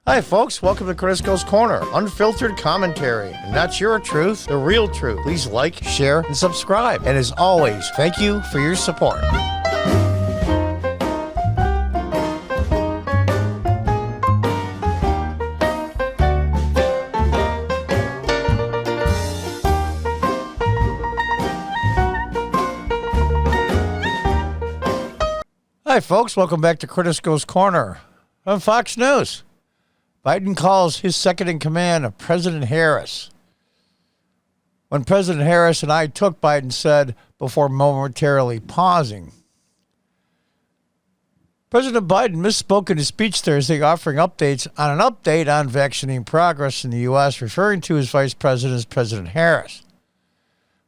Hi, folks. Welcome to Crisco's Corner. Unfiltered commentary. And not your truth, the real truth. Please like, share, and subscribe. And as always, thank you for your support. Hi, folks. Welcome back to Crisco's Corner on Fox News. Biden calls his second in command of President Harris. When President Harris and I took, Biden said before momentarily pausing. President Biden misspoke in his speech Thursday, offering updates on an update on vaccinating progress in the U.S., referring to his vice president as President Harris.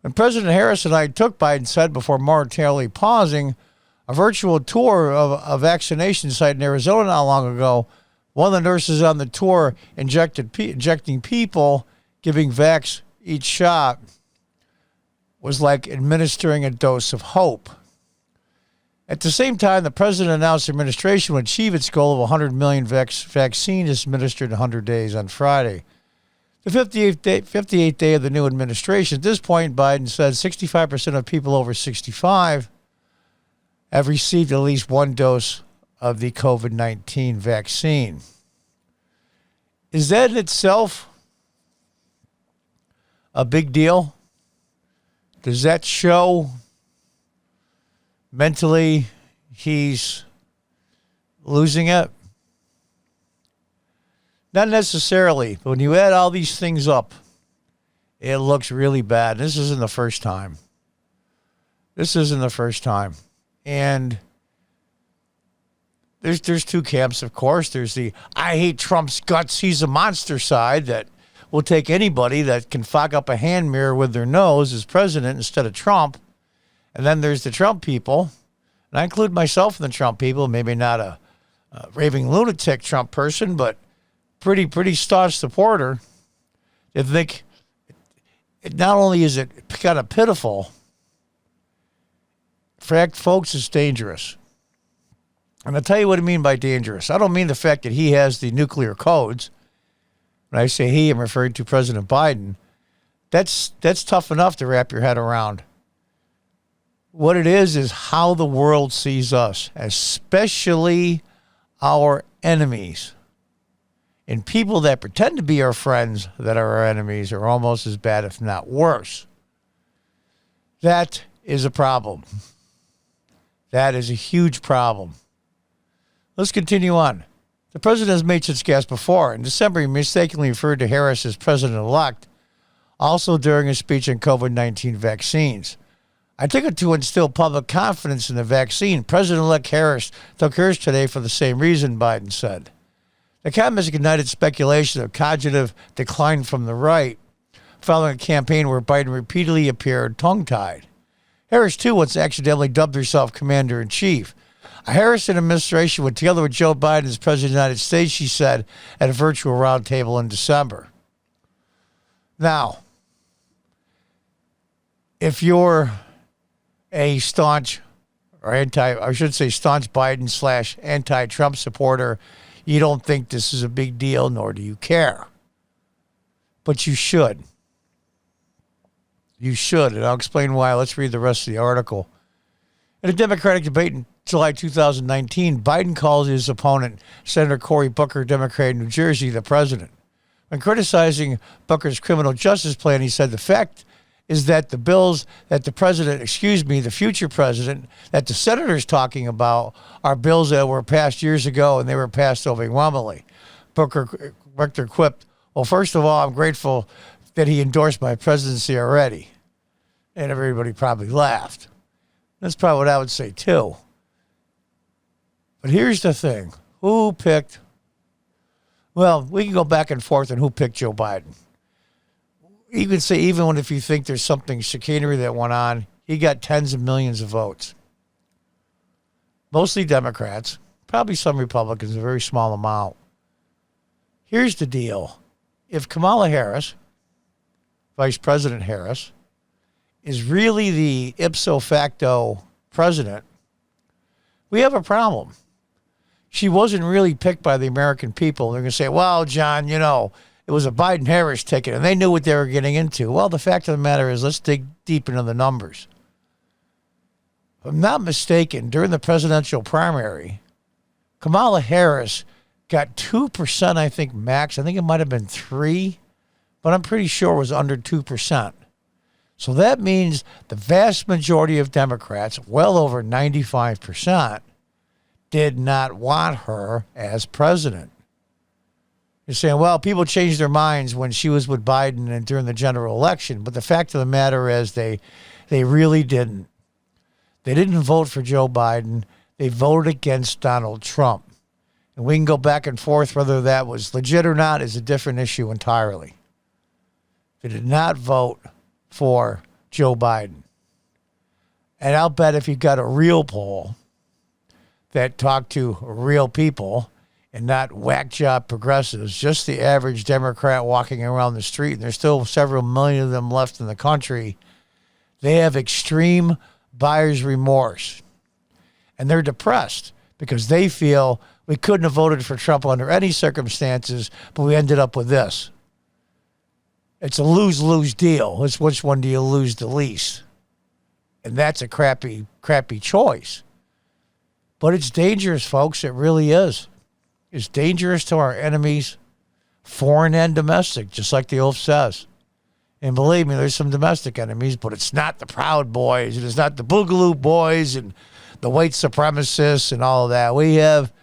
When President Harris and I took, Biden said before momentarily pausing, a virtual tour of a vaccination site in Arizona not long ago. One of the nurses on the tour injecting people, giving vax each shot, was like administering a dose of hope. At the same time, the president announced the administration would achieve its goal of 100 million vaccines administered in 100 days on Friday. The 58th day of the new administration. At this point, Biden said 65% of people over 65 have received at least one dose of the COVID-19 vaccine. Is that in itself a big deal? Does that show mentally he's losing it? Not necessarily, but when you add all these things up, it looks really bad. This isn't the first time. And there's two camps, of course. There's the I hate Trump's guts, he's a monster side that will take anybody that can fog up a hand mirror with their nose as president instead of Trump. And then there's the Trump people. And I include myself in the Trump people, maybe not a raving lunatic Trump person, but pretty staunch supporter. I think not only is it kind of pitiful, in fact, folks, it's dangerous. And I'll tell you what I mean by dangerous. I don't mean the fact that he has the nuclear codes. When I say he, I'm referring to President Biden. That's tough enough to wrap your head around. What it is how the world sees us, especially our enemies. And people that pretend to be our friends that are our enemies are almost as bad, if not worse. That is a problem. That is a huge problem. Let's continue on. The president has made such gas before. In December, he mistakenly referred to Harris as president-elect, also during his speech on COVID-19 vaccines. I took it to instill public confidence in the vaccine. President-elect Harris took hers today for the same reason, Biden said. The comments ignited speculation of cognitive decline from the right, following a campaign where Biden repeatedly appeared tongue-tied. Harris, too, once accidentally dubbed herself commander-in-chief. A Harrison administration would, together with Joe Biden as president of the United States, she said, at a virtual roundtable in December. Now, if you're a staunch Biden / anti-Trump supporter, you don't think this is a big deal, nor do you care. But you should. You should, and I'll explain why. Let's read the rest of the article. In a Democratic debate in July 2019, Biden calls his opponent, Senator Cory Booker, Democrat in New Jersey, the president. When criticizing Booker's criminal justice plan, he said the fact is that the bills that the future president, that the senator's talking about are bills that were passed years ago and they were passed overwhelmingly. Booker quipped, well, first of all, I'm grateful that he endorsed my presidency already. And everybody probably laughed. That's probably what I would say, too. But here's the thing. Who picked? Well, we can go back and forth on who picked Joe Biden. You could say even if you think there's something chicanery that went on, he got tens of millions of votes. Mostly Democrats, probably some Republicans, a very small amount. Here's the deal. If Kamala Harris, Vice President Harris, is really the ipso facto president, we have a problem. she wasn't really picked by the American people. They're going to say, well, John, it was a Biden-Harris ticket, and they knew what they were getting into. Well, the fact of the matter is, let's dig deep into the numbers. If I'm not mistaken, during the presidential primary, Kamala Harris got 2%, I think, max. I think it might have been 3%, but I'm pretty sure it was under 2%. So that means the vast majority of Democrats, well over 95%, did not want her as president. You're saying, well, people changed their minds when she was with Biden and during the general election. But the fact of the matter is they really didn't. They didn't vote for Joe Biden. They voted against Donald Trump. And we can go back and forth whether that was legit or not is a different issue entirely. They did not vote for Joe Biden. And I'll bet if you got a real poll that talked to real people and not whack job progressives, just the average Democrat walking around the street, and there's still several million of them left in the country, they have extreme buyer's remorse. And they're depressed because they feel we couldn't have voted for Trump under any circumstances, but we ended up with this. It's a lose-lose deal. It's which one do you lose the least? And that's a crappy choice. But it's dangerous, folks. It really is. It's dangerous to our enemies, foreign and domestic, just like the oath says. And believe me, there's some domestic enemies, but it's not the Proud Boys, and it's not the Boogaloo Boys and the white supremacists and all of that. We have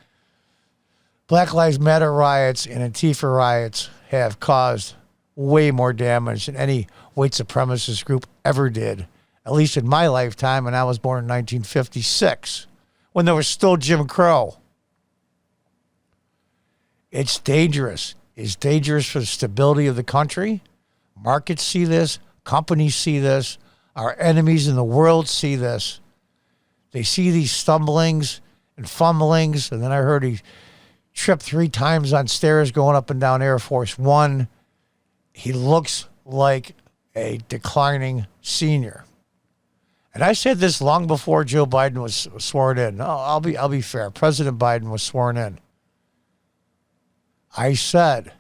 Black Lives Matter riots and Antifa riots have caused way more damage than any white supremacist group ever did, at least in my lifetime, and I was born in 1956, when there was still Jim Crow. It's dangerous. It's dangerous for the stability of the country. Markets see this. Companies see this. Our enemies in the world see this. They see these stumblings and fumblings, and then I heard he tripped 3 times on stairs going up and down Air Force One. He looks like a declining senior. And I said this long before Joe Biden was sworn in. No, I'll be fair. President Biden was sworn in. I said,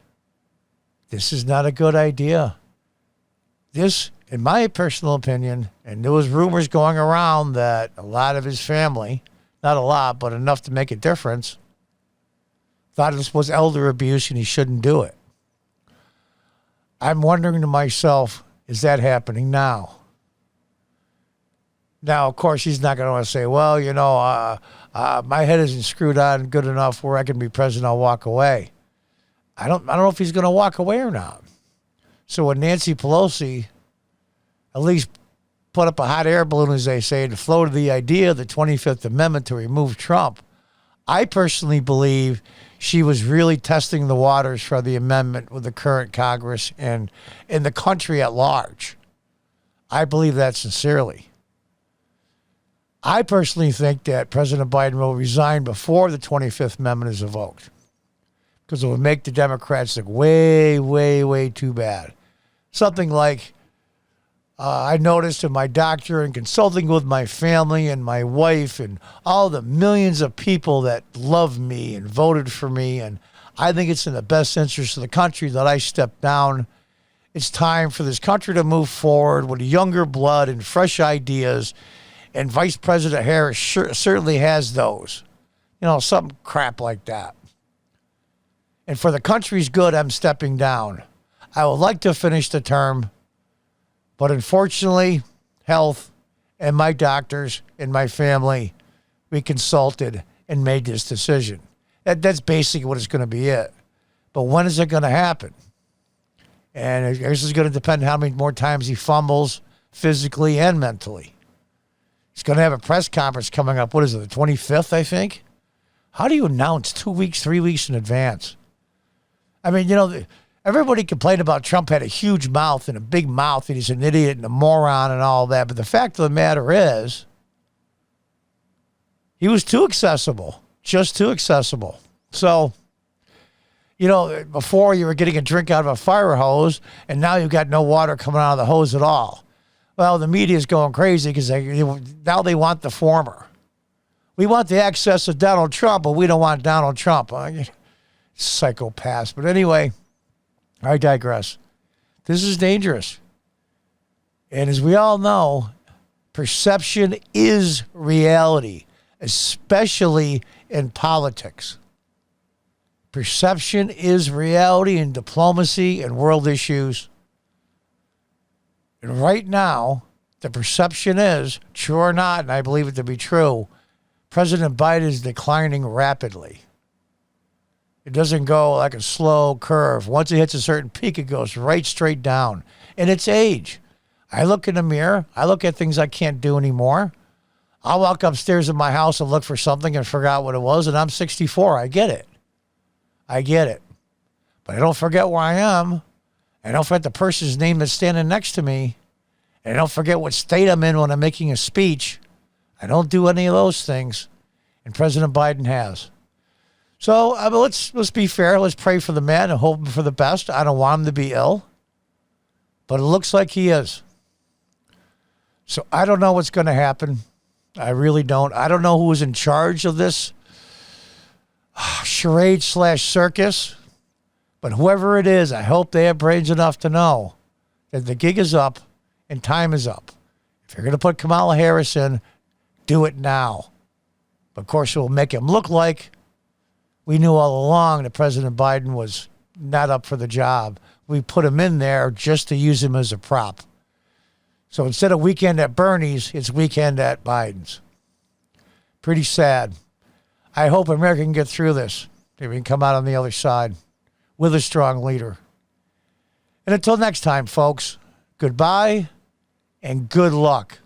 this is not a good idea. This, in my personal opinion, and there was rumors going around that a lot of his family, not a lot, but enough to make a difference, thought this was elder abuse and he shouldn't do it. I'm wondering to myself, is that happening now? Now, of course, he's not going to want to say, well, my head isn't screwed on good enough where I can be president, I'll walk away. I don't know if he's going to walk away or not. So when Nancy Pelosi at least put up a hot air balloon, as they say, to float the idea of the 25th Amendment to remove Trump, I personally believe she was really testing the waters for the amendment with the current Congress and in the country at large. I believe that sincerely. I personally think that President Biden will resign before the 25th Amendment is invoked because it would make the Democrats look way, way, way too bad. Something like I noticed in my doctor and consulting with my family and my wife and all the millions of people that love me and voted for me. And I think it's in the best interest of the country that I step down. It's time for this country to move forward with younger blood and fresh ideas. And Vice President Harris certainly has those. Some crap like that. And for the country's good, I'm stepping down. I would like to finish the term, but unfortunately, health and my doctors and my family, we consulted and made this decision. That's basically what it's going to be it. But when is it going to happen? And this is going to depend on how many more times he fumbles physically and mentally. He's going to have a press conference coming up. What is it, the 25th, I think? How do you announce 2 weeks, 3 weeks in advance? I mean, everybody complained about Trump had a huge mouth and a big mouth and he's an idiot and a moron and all that. But the fact of the matter is, he was too accessible, just too accessible. So, before you were getting a drink out of a fire hose and now you've got no water coming out of the hose at all. Well, the media is going crazy because now they want the former. We want the access of Donald Trump, but we don't want Donald Trump. Psychopaths. But anyway, I digress. This is dangerous. And as we all know, perception is reality, especially in politics. Perception is reality in diplomacy and world issues. And right now, the perception is, true or not, and I believe it to be true, President Biden is declining rapidly. It doesn't go like a slow curve. Once it hits a certain peak, it goes right straight down. And it's age. I look in the mirror. I look at things I can't do anymore. I'll walk upstairs in my house and look for something and forgot what it was, and I'm 64. I get it. But I don't forget where I am. I don't forget the person's name that's standing next to me. And I don't forget what state I'm in when I'm making a speech. I don't do any of those things. And President Biden has. So let's be fair. Let's pray for the man and hope for the best. I don't want him to be ill. But it looks like he is. So I don't know what's going to happen. I really don't. I don't know who is in charge of this charade/circus. But whoever it is, I hope they have brains enough to know that the gig is up and time is up. If you're going to put Kamala Harris in, do it now. But of course, it will make him look like we knew all along that President Biden was not up for the job. We put him in there just to use him as a prop. So instead of weekend at Bernie's, it's weekend at Biden's. Pretty sad. I hope America can get through this. Maybe we can come out on the other side with a strong leader. And until next time, folks, goodbye and good luck.